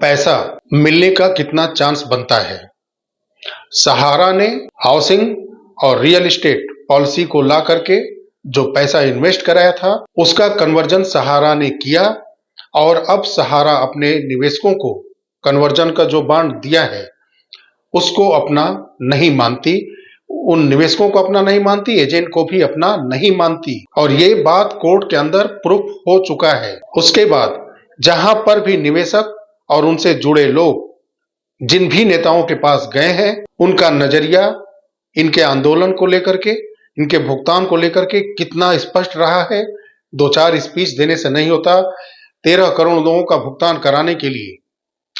पैसा मिलने का कितना चांस बनता है। सहारा ने हाउसिंग और रियल एस्टेट पॉलिसी को ला करके जो पैसा इन्वेस्ट कराया था उसका कन्वर्जन सहारा ने किया और अब सहारा अपने निवेशकों को कन्वर्जन का जो बॉन्ड दिया है उसको अपना नहीं मानती, उन निवेशकों को अपना नहीं मानती, एजेंट को भी अपना नहीं मानती और ये बात कोर्ट के अंदर प्रूफ हो चुका है। उसके बाद जहां पर भी निवेशक और उनसे जुड़े लोग जिन भी नेताओं के पास गए हैं उनका नजरिया इनके आंदोलन को लेकर के, इनके भुगतान को लेकर के कितना स्पष्ट रहा है। दो चार स्पीच देने से नहीं होता। 13 करोड़ लोगों का भुगतान कराने के लिए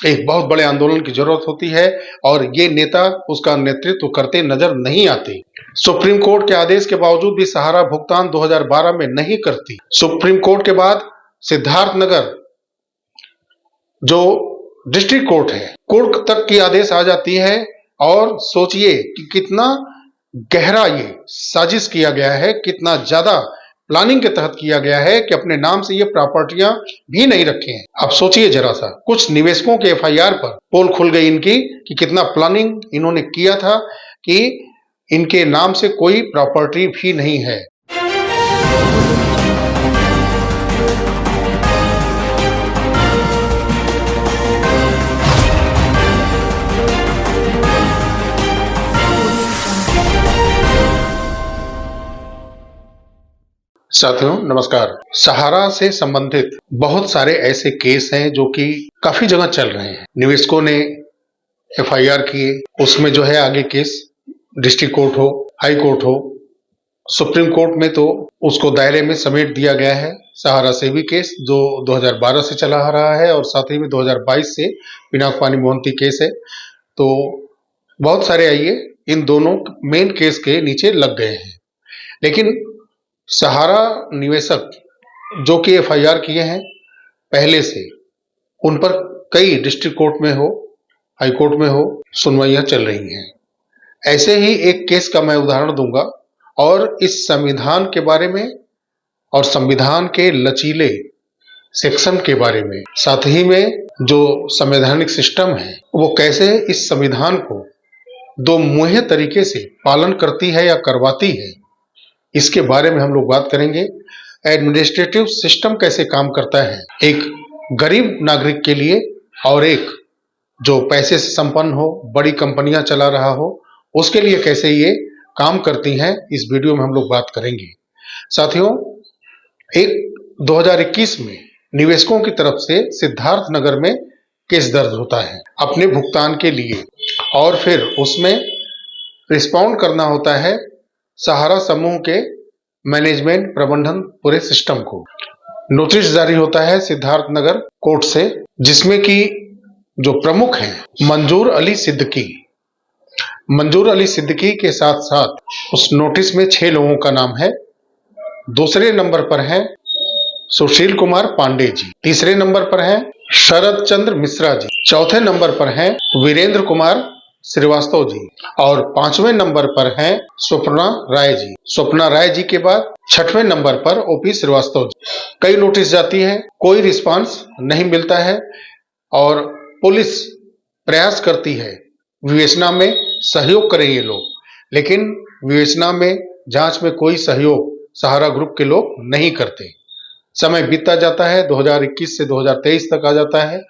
एक बहुत बड़े आंदोलन की जरूरत होती है और ये नेता उसका नेतृत्व करते नजर नहीं आते। सुप्रीम कोर्ट के आदेश के बावजूद भी सहारा भुगतान 2012 में नहीं करती। सुप्रीम कोर्ट के बाद सिद्धार्थनगर जो डिस्ट्रिक्ट कोर्ट है, कोर्ट तक की आदेश आ जाती है और सोचिए कि कितना गहरा ये साजिश किया गया है, कितना ज्यादा प्लानिंग के तहत किया गया है कि अपने नाम से ये प्रॉपर्टियां भी नहीं रखे हैं। अब सोचिए जरा सा, कुछ निवेशकों के एफआईआर पर पोल खुल गई इनकी कि कितना प्लानिंग इन्होंने किया था कि इनके नाम से कोई प्रॉपर्टी भी नहीं है। साथियों नमस्कार। सहारा से संबंधित बहुत सारे ऐसे केस हैं जो कि काफी जगह चल रहे हैं। निवेशकों ने एफआईआर किए, उसमें जो है आगे केस डिस्ट्रिक्ट कोर्ट हो, हाई कोर्ट हो, सुप्रीम कोर्ट में तो उसको दायरे में समेट दिया गया है। सहारा से भी केस जो 2012 से चला आ रहा है और साथ ही में 2022 से पिनाक-पानी मोहंती केस है। तो बहुत सारे आइए इन दोनों मेन केस के नीचे लग गए हैं। लेकिन सहारा निवेशक जो कि एफआईआर किए हैं पहले से, उन पर कई डिस्ट्रिक्ट कोर्ट में हो, हाई कोर्ट में हो, सुनवाइयां चल रही हैं। ऐसे ही एक केस का मैं उदाहरण दूंगा और इस संविधान के बारे में और संविधान के लचीले सेक्शन के बारे में, साथ ही में जो संवैधानिक सिस्टम है वो कैसे इस संविधान को दो मुहे तरीके से पालन करती है या करवाती है, इसके बारे में हम लोग बात करेंगे। एडमिनिस्ट्रेटिव सिस्टम कैसे काम करता है एक गरीब नागरिक के लिए और एक जो पैसे से संपन्न हो, बड़ी कंपनियां चला रहा हो, उसके लिए कैसे ये काम करती हैं, इस वीडियो में हम लोग बात करेंगे। साथियों, एक 2021 में निवेशकों की तरफ से सिद्धार्थनगर में केस दर्ज होता है अपने भुगतान के लिए और फिर उसमें रिस्पॉन्ड करना होता है सहारा समूह के मैनेजमेंट प्रबंधन पूरे सिस्टम को। नोटिस जारी होता है सिद्धार्थनगर कोर्ट से, जिसमें कि जो प्रमुख हैं मंजूर अली सिद्दीकी, मंजूर अली सिद्दीकी के साथ साथ उस नोटिस में 6 लोगों का नाम है। दूसरे नंबर पर हैं सुशील कुमार पांडे जी, तीसरे नंबर पर हैं शरद चंद्र मिश्रा जी, चौथे नंबर पर हैं वीरेंद्र कुमार श्रीवास्तव जी और 5वें नंबर पर हैं स्वप्ना राय जी। स्वप्ना राय जी के बाद 6वें नंबर पर ओपी श्रीवास्तव जी। कई नोटिस जाती है, कोई रिस्पांस नहीं मिलता है और पुलिस प्रयास करती है विवेचना में सहयोग करें ये लोग, लेकिन विवेचना में जांच में कोई सहयोग सहारा ग्रुप के लोग नहीं करते। समय बीतता जाता है, 2021 से 2023 तक आ जाता है,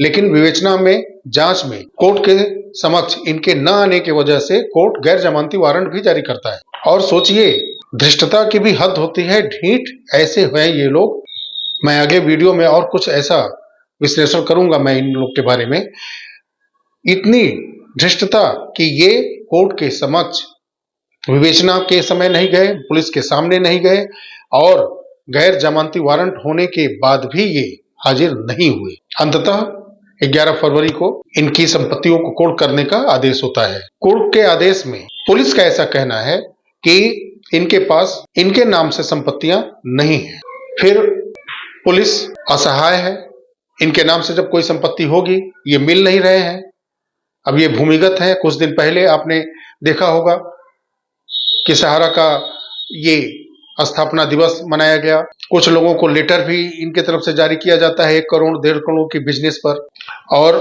लेकिन विवेचना में, जांच में कोर्ट के समक्ष इनके न आने की वजह से कोर्ट गैर जमानती वारंट भी जारी करता है। और सोचिए, धृष्टता की भी हद होती है, ढीठ ऐसे हैं ये लोग। मैं आगे वीडियो में और कुछ ऐसा विश्लेषण करूंगा मैं इन लोग के बारे में। इतनी धृष्टता कि ये कोर्ट के समक्ष विवेचना के समय नहीं गए, पुलिस के सामने नहीं गए और गैर जमानती वारंट होने के बाद भी ये हाजिर नहीं हुए। अंततः 11 फरवरी को इनकी संपत्तियों को कुर्क करने का आदेश होता है। कुर्क के आदेश में पुलिस का ऐसा कहना है कि इनके पास इनके नाम से संपत्तियां नहीं है। फिर पुलिस असहाय है, इनके नाम से जब कोई संपत्ति होगी, ये मिल नहीं रहे हैं। अब ये भूमिगत है। कुछ दिन पहले आपने देखा होगा कि सहारा का ये स्थापना दिवस मनाया गया। कुछ लोगों को लेटर भी इनके तरफ से जारी किया जाता है 1 करोड़ 1.5 करोड़ की बिजनेस पर, और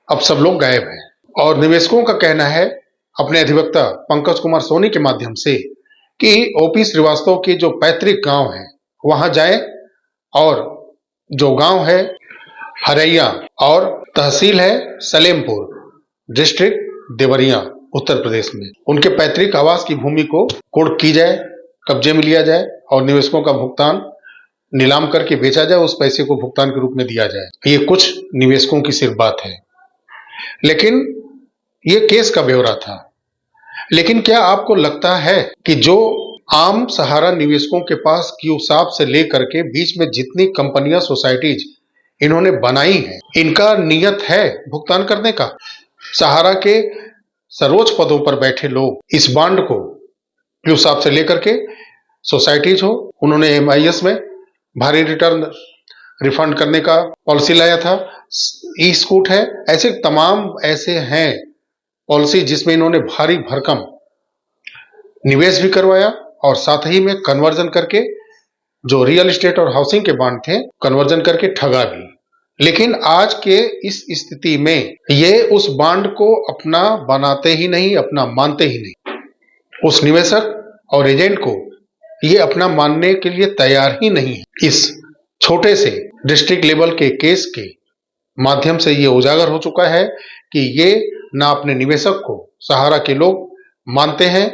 अब सब लोग गायब हैं। और निवेशकों का कहना है अपने अधिवक्ता पंकज कुमार सोनी के माध्यम से कि ओपी श्रीवास्तव के जो पैतृक गांव है वहां जाएं, और जो गांव है हरैया और तहसील है सलेमपुर, डिस्ट्रिक्ट देवरिया, उत्तर प्रदेश में, उनके पैतृक आवास की भूमि को कुर्क की जाए, कब्जे में लिया जाए और निवेशकों का भुगतान नीलाम करके बेचा जाए, उस पैसे को भुगतान के रूप में दिया जाए। ये कुछ निवेशकों की सिर्फ बात है, लेकिन ये केस का ब्यौरा था। लेकिन क्या आपको लगता है कि जो आम सहारा निवेशकों के पास क्यूसाप से लेकर के बीच में जितनी कंपनियां, सोसाइटीज इन्होंने बनाई हैं, इनका नियत है भुगतान करने का? सहारा के सर्वोच्च पदों पर बैठे लोग इस बॉन्ड को क्यूसाप से लेकर के सोसाइटीज हो, उन्होंने एमआईएस में भारी रिटर्न रिफंड करने का पॉलिसी लाया था, ई स्कूट है, ऐसे तमाम ऐसे हैं पॉलिसी जिसमें इन्होंने भारी भरकम निवेश भी करवाया और साथ ही में कन्वर्जन करके जो रियल एस्टेट और हाउसिंग के बॉन्ड थे कन्वर्जन करके ठगा भी। लेकिन आज के इस स्थिति में ये उस बॉन्ड को अपना बनाते ही नहीं, अपना मानते ही नहीं। उस निवेशक और एजेंट को ये अपना मानने के लिए तैयार ही नहीं है। इस छोटे से डिस्ट्रिक्ट लेवल के केस के माध्यम से ये उजागर हो चुका है कि ये ना अपने निवेशक को सहारा के लोग मानते हैं,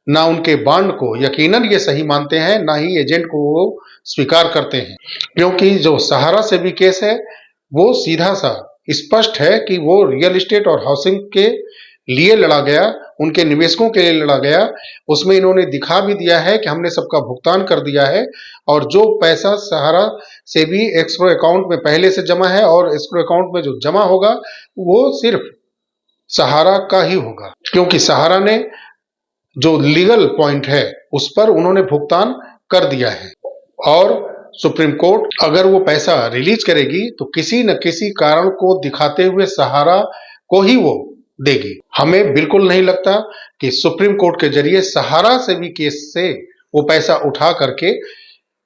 ना उनके बॉन्ड को यकीनन ये सही मानते हैं, ना ही एजेंट को वो स्वीकार करते हैं। क्योंकि जो सहारा से भी केस है वो सीधा सा स्पष्ट है कि वो रियल एस्टेट और हाउसिंग के लिए लड़ा गया, उनके निवेशकों के लिए लड़ा गया। उसमें इन्होंने दिखा भी दिया है कि हमने सबका भुगतान कर दिया है, और जो पैसा सहारा से भी एस्क्रो अकाउंट में पहले से जमा है और एस्क्रो अकाउंट में जो जमा होगा वो सिर्फ सहारा का ही होगा, क्योंकि सहारा ने जो लीगल पॉइंट है उस पर उन्होंने भुगतान कर दिया है। और सुप्रीम कोर्ट अगर वो पैसा रिलीज करेगी तो किसी न किसी कारण को दिखाते हुए सहारा को ही वो देगी। हमें बिल्कुल नहीं लगता कि सुप्रीम कोर्ट के जरिए सहारा से भी केस से वो पैसा उठा करके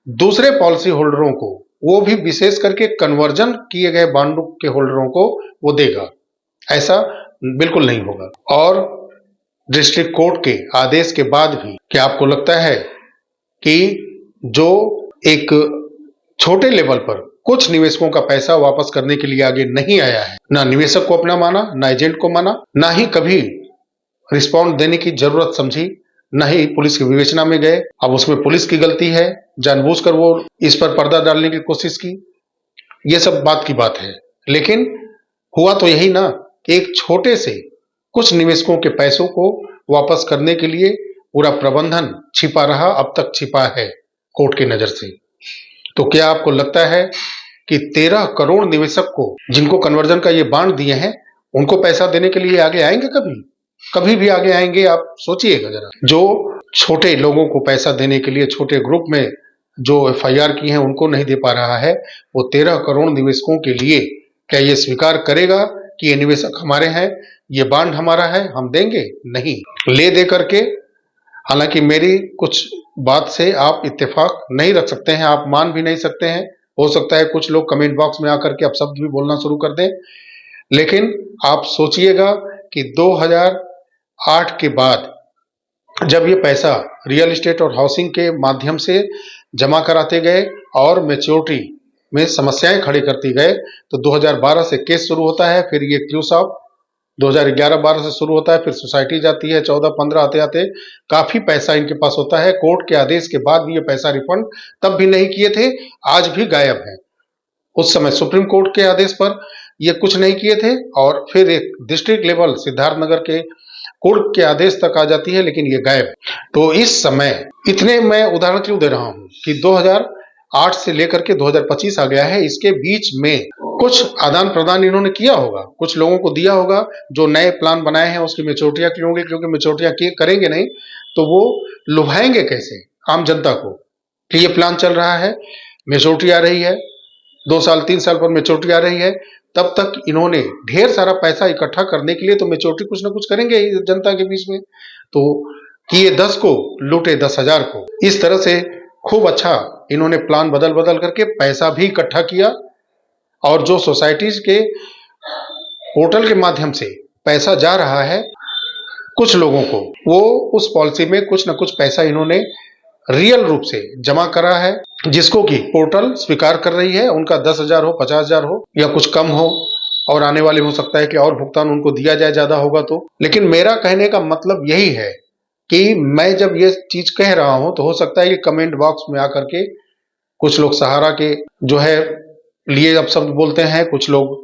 दूसरे पॉलिसी होल्डरों को, वो भी विशेष करके कन्वर्जन किए गए बॉन्ड के होल्डरों को वो देगा, ऐसा बिल्कुल नहीं होगा। और डिस्ट्रिक्ट कोर्ट के आदेश के बाद भी क्या आपको लगता है कि जो एक छोटे लेवल पर कुछ निवेशकों का पैसा वापस करने के लिए आगे नहीं आया है, ना निवेशक को अपना माना, ना एजेंट को माना, ना ही कभी रिस्पॉन्ड देने की जरूरत समझी, ना ही पुलिस की विवेचना में गए? अब उसमें पुलिस की गलती है, जानबूझकर वो इस पर पर्दा डालने की कोशिश की, ये सब बात की बात है। लेकिन हुआ तो यही ना कि एक छोटे से कुछ निवेशकों के पैसों को वापस करने के लिए पूरा प्रबंधन छिपा रहा, अब तक छिपा है कोर्ट की नजर से। तो क्या आपको लगता है कि 13 करोड़ निवेशक को, जिनको कन्वर्जन का ये बांड दिए हैं, उनको पैसा देने के लिए आगे आएंगे? कभी भी आगे आएंगे? आप सोचिएगा जरा। जो छोटे लोगों को पैसा देने के लिए छोटे ग्रुप में जो एफआईआर की है उनको नहीं दे पा रहा है, वो 13 करोड़ निवेशकों के लिए क्या ये स्वीकार करेगा कि ये निवेशक हमारे हैं, ये बांड हमारा है, हम देंगे? नहीं। ले दे करके, हालांकि मेरी कुछ बात से आप इत्तेफाक नहीं रख सकते हैं, आप मान भी नहीं सकते हैं, हो सकता है कुछ लोग कमेंट बॉक्स में आकर के अपशब्द भी बोलना शुरू कर दें, लेकिन आप सोचिएगा कि 2008 के बाद जब ये पैसा रियल एस्टेट और हाउसिंग के माध्यम से जमा कराते गए और मैच्योरिटी में समस्याएं खड़ी करती गए, तो 2012 से केस शुरू होता है, फिर ये क्यूसाप 2011-12 से शुरू होता है, फिर सोसाइटी जाती है, 14-15 आते आते काफी पैसा इनके पास होता है। कोर्ट के आदेश के बाद भी ये पैसा रिफंड तब भी नहीं किए थे, आज भी गायब है। उस समय सुप्रीम कोर्ट के आदेश पर ये कुछ नहीं किए थे, और फिर एक डिस्ट्रिक्ट लेवल सिद्धार्थनगर के कोर्ट के आदेश तक आ जाती है, लेकिन ये गायब। तो इस समय इतने मैं उदाहरण क्यों दे रहा हूं कि 2008 से लेकर के 2025 आ गया है, इसके बीच में कुछ आदान प्रदान इन्होंने किया होगा, कुछ लोगों को दिया होगा, जो नए प्लान बनाए हैं उसकी मैच्योरिटियां की होंगी, क्योंकि मैच्योरिटियां करेंगे नहीं तो वो लुभाएंगे कैसे आम जनता को कि ये प्लान चल रहा है, मैच्योरिटी आ रही है, 2 साल 3 साल पर मैच्योरिटी आ रही है। तब तक इन्होंने ढेर सारा पैसा इकट्ठा करने के लिए तो मैच्योरिटी कुछ ना कुछ करेंगे ही जनता के बीच में। तो कि ये 10 को लूटे 10,000 को। इस तरह से खूब अच्छा इन्होंने प्लान बदल बदल करके पैसा भी इकट्ठा किया, और जो सोसाइटीज के पोर्टल के माध्यम से पैसा जा रहा है कुछ लोगों को, वो उस पॉलिसी में कुछ न कुछ पैसा इन्होंने रियल रूप से जमा करा है, जिसको कि पोर्टल स्वीकार कर रही है। उनका 10,000 हो, 50,000 हो या कुछ कम हो, और आने वाले हो सकता है कि और भुगतान उनको दिया जाए ज्यादा होगा तो। लेकिन मेरा कहने का मतलब यही है कि मैं जब ये चीज कह रहा हूं तो हो सकता है कि कमेंट बॉक्स में आकर के कुछ लोग सहारा के जो है लिए अपशब्द बोलते हैं, कुछ लोग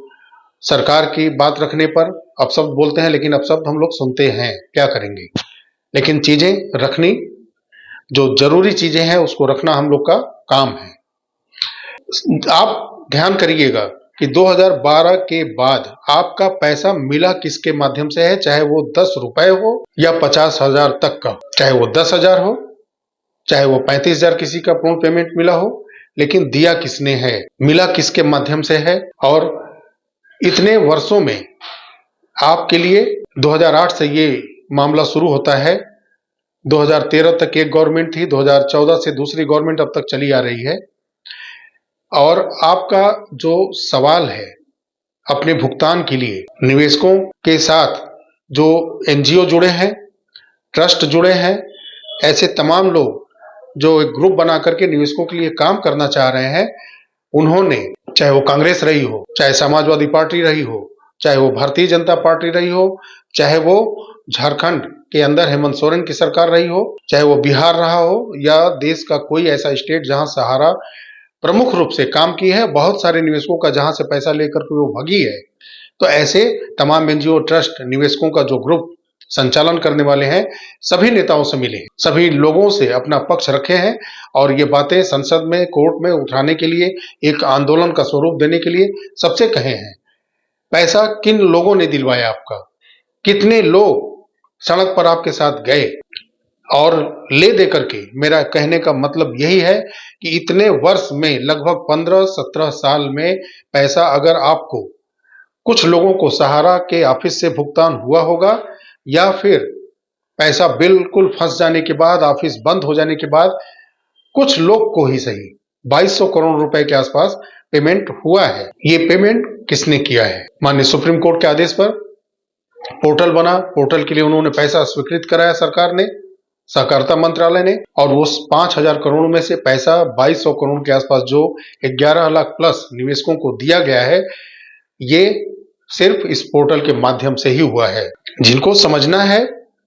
सरकार की बात रखने पर अपशब्द बोलते हैं, लेकिन अपशब्द हम लोग सुनते हैं, क्या करेंगे। लेकिन चीजें रखनी, जो जरूरी चीजें हैं उसको रखना हम लोग का काम है। आप ध्यान करिएगा कि 2012 के बाद आपका पैसा मिला किसके माध्यम से है, चाहे वो 10 रुपए हो या 50,000 तक का, चाहे वो 10,000 हो, चाहे वो 35,000 किसी का पूर्ण पेमेंट मिला हो, लेकिन दिया किसने है, मिला किसके माध्यम से है। और इतने वर्षों में आपके लिए 2008 से ये मामला शुरू होता है, 2013 तक एक गवर्नमेंट थी, 2014 से दूसरी गवर्नमेंट अब तक चली आ रही है। और आपका जो सवाल है अपने भुगतान के लिए, निवेशकों के साथ जो एनजीओ जुड़े हैं, ट्रस्ट जुड़े हैं, ऐसे तमाम लोग जो एक ग्रुप बना करके निवेशकों के लिए काम करना चाह रहे हैं, उन्होंने, चाहे वो कांग्रेस रही हो, चाहे समाजवादी पार्टी रही हो, चाहे वो भारतीय जनता पार्टी रही हो, चाहे वो झारखंड के अंदर हेमंत सोरेन की सरकार रही हो, चाहे वो बिहार रहा हो, या देश का कोई ऐसा स्टेट जहां सहारा प्रमुख रूप से काम की है, बहुत सारे निवेशकों का जहां से पैसा लेकर के वो भगी है, तो ऐसे तमाम एनजीओ, ट्रस्ट, निवेशकों का जो ग्रुप संचालन करने वाले हैं, सभी नेताओं से मिले, सभी लोगों से अपना पक्ष रखे हैं, और ये बातें संसद में, कोर्ट में उठाने के लिए, एक आंदोलन का स्वरूप देने के लिए सबसे कहे हैं। पैसा किन लोगों ने दिलवाया आपका, कितने लोग सड़क पर आपके साथ गए और ले दे करके। मेरा कहने का मतलब यही है कि इतने वर्ष में, लगभग 15-17 साल में, पैसा अगर आपको कुछ लोगों को सहारा के ऑफिस से भुगतान हुआ होगा, या फिर पैसा बिल्कुल फंस जाने के बाद, ऑफिस बंद हो जाने के बाद कुछ लोग को ही सही 2200 करोड़ रुपए के आसपास पेमेंट हुआ है। ये पेमेंट किसने किया है? माननीय सुप्रीम कोर्ट के आदेश पर पोर्टल बना, पोर्टल के लिए उन्होंने पैसा स्वीकृत कराया सरकार ने, सहकारिता मंत्रालय ने, और उस 5,000 करोड़ में से पैसा 2200 करोड़ के आसपास जो 11 लाख प्लस निवेशकों को दिया गया है, ये सिर्फ इस पोर्टल के माध्यम से ही हुआ है। जिनको समझना है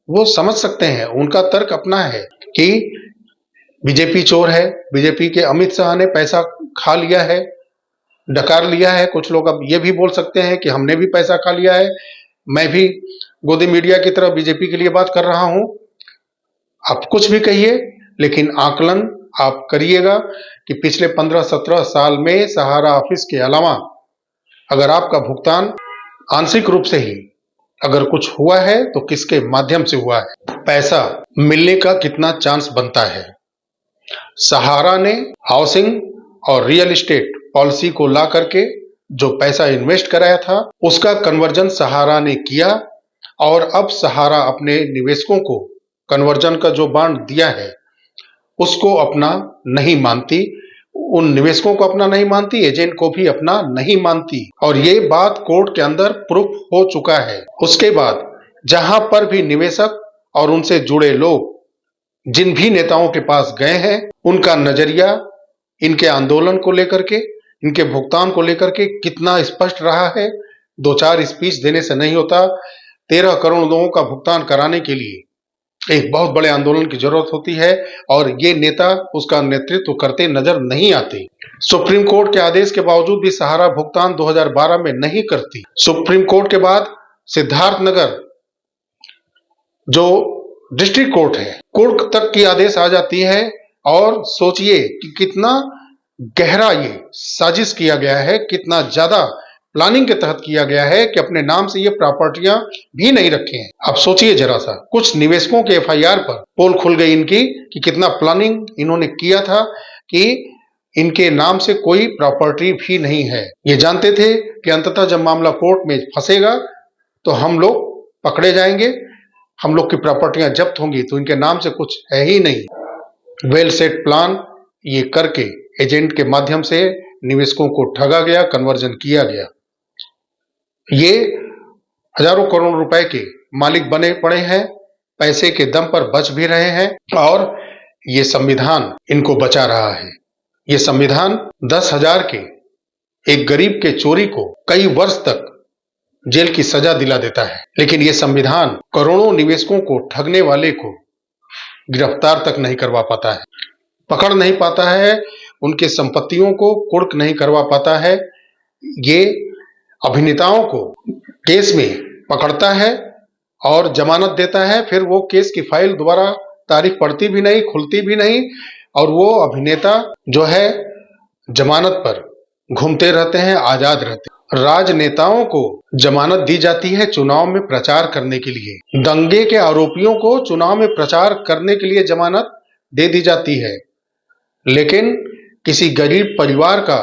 वो समझ सकते हैं, उनका तर्क अपना है कि बीजेपी चोर है, बीजेपी के अमित शाह ने पैसा खा लिया है, डकार लिया है। कुछ लोग अब ये भी बोल सकते हैं कि हमने भी पैसा खा लिया है, मैं भी गोदी मीडिया की तरह बीजेपी के लिए बात कर रहा हूं। आप कुछ भी कहिए, लेकिन आकलन आप करिएगा कि पिछले 15-17 साल में सहारा ऑफिस के अलावा अगर आपका भुगतान आंशिक रूप से ही अगर कुछ हुआ है तो किसके माध्यम से हुआ है, पैसा मिलने का कितना चांस बनता है। सहारा ने हाउसिंग और रियल एस्टेट पॉलिसी को ला करके जो पैसा इन्वेस्ट कराया था, उसका कन्वर्जन सहारा ने किया, और अब सहारा अपने निवेशकों को कन्वर्जन का जो बांड दिया है उसको अपना नहीं मानती, उन निवेशकों को अपना नहीं मानती, एजेंट को भी अपना नहीं मानती, और ये बात कोर्ट के अंदर प्रूफ हो चुका है। उसके बाद जहां पर भी निवेशक और उनसे जुड़े लोग जिन भी नेताओं के पास गए हैं, उनका नजरिया इनके आंदोलन को लेकर के, इनके भुगतान को लेकर के कितना स्पष्ट रहा है। 2-4 स्पीच देने से नहीं होता, 13 करोड़ लोगों का भुगतान कराने के लिए एक बहुत बड़े आंदोलन की जरूरत होती है, और ये नेता उसका नेतृत्व करते नजर नहीं आते। सुप्रीम कोर्ट के आदेश के बावजूद भी सहारा भुगतान 2012 में नहीं करती। सुप्रीम कोर्ट के बाद सिद्धार्थनगर जो डिस्ट्रिक्ट कोर्ट है, कोर्ट तक की आदेश आ जाती है, और सोचिए कि कितना गहरा ये साजिश किया गया है, कितना ज्यादा प्लानिंग के तहत किया गया है कि अपने नाम से ये प्रॉपर्टियां भी नहीं रखे हैं। अब सोचिए जरा सा, कुछ निवेशकों के एफआईआर पर पोल खुल गई इनकी कि कितना प्लानिंग इन्होंने किया था कि इनके नाम से कोई प्रॉपर्टी भी नहीं है। ये जानते थे कि अंततः जब मामला कोर्ट में फंसेगा तो हम लोग पकड़े जाएंगे, हम लोग की प्रॉपर्टियां जब्त होंगी तो इनके नाम से कुछ है ही नहीं। वेल सेट प्लान ये करके एजेंट के माध्यम से निवेशकों को ठगा गया, कन्वर्जन किया गया। ये हजारों करोड़ रुपए के मालिक बने पड़े हैं, पैसे के दम पर बच भी रहे हैं और ये संविधान इनको बचा रहा है। ये संविधान 10,000 के एक गरीब के चोरी को कई वर्ष तक जेल की सजा दिला देता है, लेकिन ये संविधान करोड़ों निवेशकों को ठगने वाले को गिरफ्तार तक नहीं करवा पाता है, पकड़ नहीं पाता है, उनके संपत्तियों को कुर्क नहीं करवा पाता है। ये अभिनेताओं को केस में पकड़ता है और जमानत देता है, फिर वो केस की फाइल दोबारा तारीख पड़ती भी नहीं, खुलती भी नहीं और वो अभिनेता जो है जमानत पर घूमते रहते हैं, आजाद रहते हैं। राजनेताओं को जमानत दी जाती है चुनाव में प्रचार करने के लिए, दंगे के आरोपियों को चुनाव में प्रचार करने के लिए जमानत दे दी जाती है, लेकिन किसी गरीब परिवार का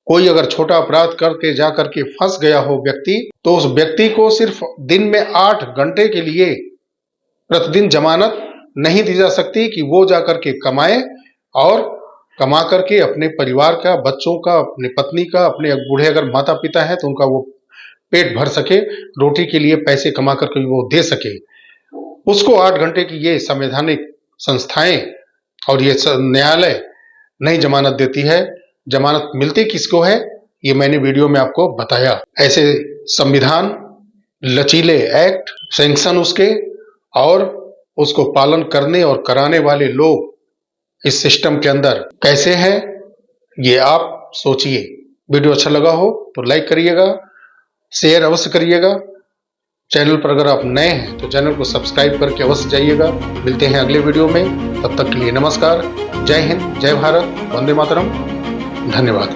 कोई अगर छोटा अपराध करके जा करके फंस गया हो व्यक्ति, तो उस व्यक्ति को सिर्फ दिन में 8 घंटे के लिए प्रतिदिन जमानत नहीं दी जा सकती कि वो जा करके कमाए और कमा करके अपने परिवार का, बच्चों का, अपने पत्नी का, अपने बूढ़े अगर माता पिता है तो उनका वो पेट भर सके, रोटी के लिए पैसे कमा करके वो दे सके। उसको 8 घंटे की ये संवैधानिक संस्थाएं और ये न्यायालय नहीं जमानत देती है। जमानत मिलती किसको है, ये मैंने वीडियो में आपको बताया। ऐसे संविधान, लचीले एक्ट, सैंक्शन उसके और उसको पालन करने और कराने वाले लोग इस सिस्टम के अंदर कैसे हैं, ये आप सोचिए। वीडियो अच्छा लगा हो तो लाइक करिएगा, शेयर अवश्य करिएगा। चैनल पर अगर आप नए हैं तो चैनल को सब्सक्राइब करके अवश्य जाइएगा। मिलते हैं अगले वीडियो में, तब तक के लिए नमस्कार। जय हिंद, जय भारत, वंदे मातरम। धन्यवाद।